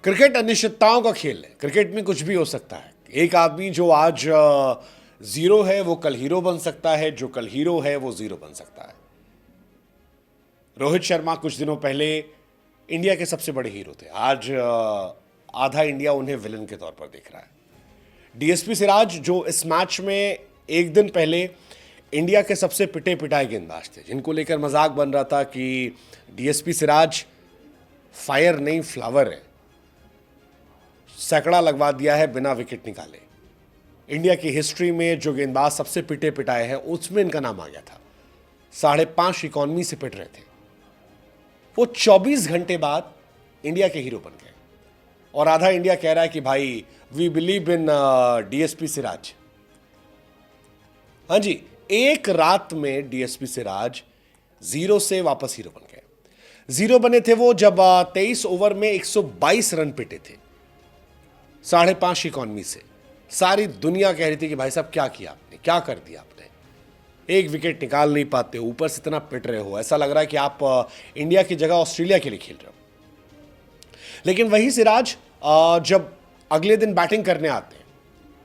Cricket अनिश्चितताओं का खेल है। क्रिकेट में कुछ भी हो सकता है। एक आदमी जो आज जीरो है वो कल हीरो बन सकता है, जो कल हीरो है वो जीरो बन सकता है। रोहित शर्मा कुछ दिनों पहले इंडिया के सबसे बड़े हीरो थे, आज आधा इंडिया उन्हें विलन के तौर पर देख रहा है। डीएसपी सिराज जो इस मैच में एक दिन पहले इंडिया के सबसे पिटे पिटाए गेंदबाज थे, जिनको लेकर मजाक बन रहा था कि डीएसपी सिराज फायर नहीं फ्लावर है, सैकड़ा लगवा दिया है बिना विकेट निकाले। इंडिया की हिस्ट्री में जो गेंदबाज सबसे पिटे पिटाए हैं उसमें इनका नाम आ गया था। 5.5 इकॉनमी से पिट रहे थे वो। 24 घंटे बाद इंडिया के हीरो बन गए और आधा इंडिया कह रहा है कि भाई we believe in DSP Siraj. हाँ जी, एक रात में डीएसपी सिराज जीरो से वापस हीरो बन गए। जीरो बने थे वो जब 23 ओवर में 122 रन पिटे थे 5.5 इकॉनमी से। सारी दुनिया कह रही थी कि भाई साहब क्या किया आपने, क्या कर दिया आपने, एक विकेट निकाल नहीं पाते हो, ऊपर से इतना पिट रहे हो, ऐसा लग रहा है कि आप इंडिया की जगह ऑस्ट्रेलिया के लिए खेल रहे हो। लेकिन वही सिराज जब अगले दिन बैटिंग करने आते हैं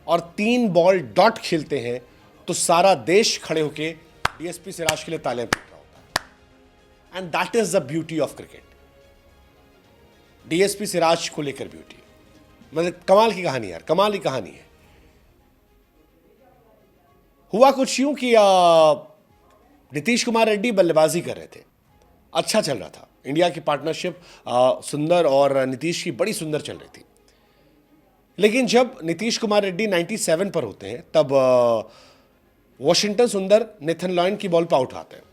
और 3 बॉल डॉट खेलते हैं तो सारा देश खड़े होके डीएसपी सिराज के लिए तालियां पीट रहा होता है। And that is the beauty of cricket. DSP Siraj को लेकर ब्यूटी, मतलब कमाल की कहानी यार, कमाल की कहानी है। हुआ कुछ यूं कि नीतीश कुमार रेड्डी बल्लेबाजी कर रहे थे, अच्छा चल रहा था। इंडिया की पार्टनरशिप सुंदर और नीतीश की बड़ी सुंदर चल रही थी। लेकिन जब नीतीश कुमार रेड्डी 97 पर होते हैं तब वॉशिंगटन सुंदर नेथन लॉयन की बॉल पर आउट आते हैं।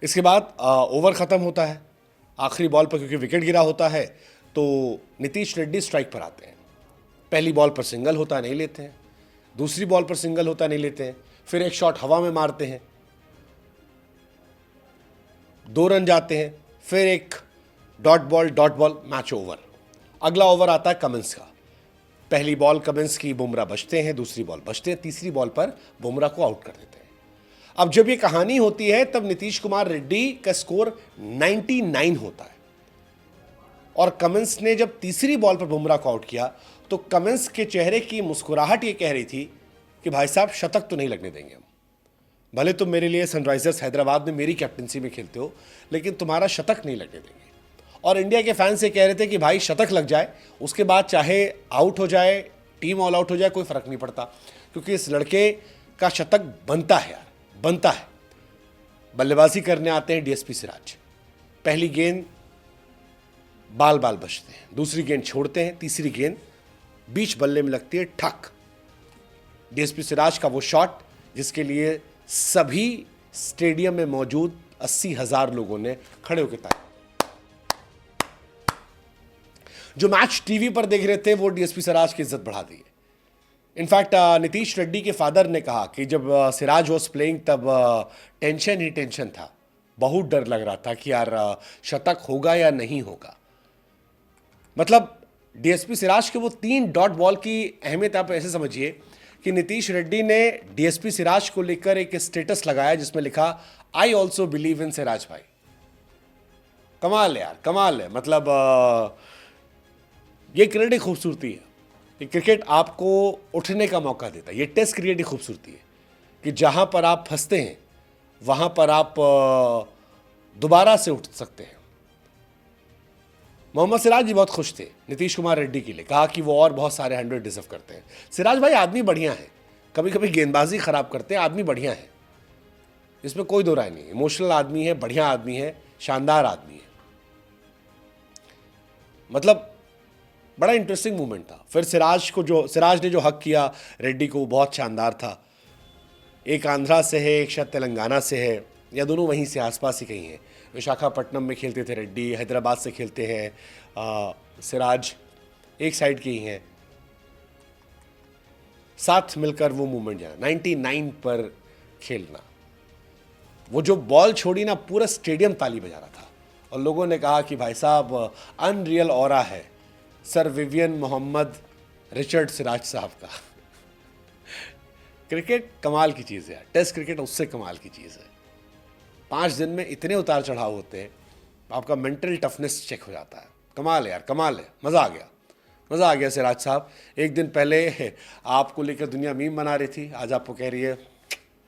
इसके बाद ओवर खत्म होता है, आखिरी बॉल पर क्योंकि विकेट गिरा होता है तो नीतीश रेड्डी स्ट्राइक पर आते हैं। पहली बॉल पर सिंगल होता नहीं लेते हैं, दूसरी बॉल पर सिंगल होता नहीं लेते हैं, फिर एक शॉट हवा में मारते हैं, 2 रन जाते हैं, फिर एक डॉट बॉल, मैच ओवर। अगला ओवर आता है कमिंस का। पहली बॉल कमिंस की बुमराह बचते हैं, दूसरी बॉल बचते हैं, तीसरी बॉल पर बुमराह को आउट कर देते हैं। अब जब ये कहानी होती है तब नीतीश कुमार रेड्डी का स्कोर 99 होता है और कमिंस ने जब तीसरी बॉल पर बुमराह को आउट किया तो कमिंस के चेहरे की मुस्कुराहट ये कह रही थी कि भाई साहब शतक तो नहीं लगने देंगे हम। भले तुम मेरे लिए सनराइजर्स हैदराबाद में मेरी कैप्टनसी में खेलते हो, लेकिन तुम्हारा शतक नहीं लगने देंगे। और इंडिया के फैंस ये कह रहे थे कि भाई शतक लग जाए, उसके बाद चाहे आउट हो जाए, टीम ऑल आउट हो जाए, कोई फर्क नहीं पड़ता, क्योंकि इस लड़के का शतक बनता है यार, बनता है। बल्लेबाजी करने आते हैं डीएसपी सिराज। पहली गेंद बाल बचते हैं, दूसरी गेंद छोड़ते हैं, तीसरी गेंद बीच बल्ले में लगती है, ठक। डीएसपी सिराज का वो शॉट जिसके लिए सभी स्टेडियम में मौजूद 80,000 लोगों ने खड़े होकर ताली। जो मैच टीवी पर देख रहे थे वो डीएसपी सिराज की इज्जत बढ़ा दी है। इनफैक्ट नीतीश रेड्डी के फादर ने कहा कि जब सिराज वॉज प्लेइंग तब टेंशन ही टेंशन था, बहुत डर लग रहा था कि यार शतक होगा या नहीं होगा। मतलब डीएसपी सिराज के वो 3 डॉट बॉल की अहमियत आप ऐसे समझिए कि नीतीश रेड्डी ने डीएसपी सिराज को लेकर एक स्टेटस लगाया जिसमें लिखा I also believe in Siraj भाई। कमाल है यार, कमाल है। मतलब ये क्रिकेट की खूबसूरती है कि क्रिकेट आपको उठने का मौका देता है। ये टेस्ट क्रिकेट की खूबसूरती है कि जहां पर आप फंसते हैं वहां पर आप दोबारा से उठ सकते हैं। मोहम्मद सिराज जी बहुत खुश थे नीतीश कुमार रेड्डी के लिए, कहा कि वो और बहुत सारे 100 डिजर्व करते हैं। सिराज भाई आदमी बढ़िया है, कभी कभी गेंदबाजी खराब करते हैं, आदमी बढ़िया है, इसमें कोई दो राय नहीं। इमोशनल आदमी है, बढ़िया आदमी है, शानदार आदमी है। मतलब बड़ा इंटरेस्टिंग मूवमेंट था। फिर सिराज ने जो हक किया रेड्डी को, बहुत शानदार था। एक आंध्रा से है, एक शायद तेलंगाना से है, या दोनों वहीं से आसपास ही कहीं हैं। विशाखापट्टनम में खेलते थे रेड्डी, हैदराबाद से खेलते हैं सिराज, एक साइड के ही हैं। साथ मिलकर वो मूवमेंट जाना 99 पर खेलना, वो जो बॉल छोड़ी ना, पूरा स्टेडियम ताली बजा रहा था और लोगों ने कहा कि भाई साहब अनरियल ऑरा है sir Vivian Mohammad Richard Siraj साहब का। क्रिकेट कमाल की चीज़ है, टेस्ट क्रिकेट उससे कमाल की चीज़ है। 5 दिन में इतने उतार चढ़ाव होते हैं, आपका मेंटल टफनेस चेक हो जाता है। कमाल है यार, कमाल है, मज़ा आ गया, मज़ा आ गया सिराज साहब। एक दिन पहले आपको लेकर दुनिया मीम बना रही थी, आज आपको कह रही है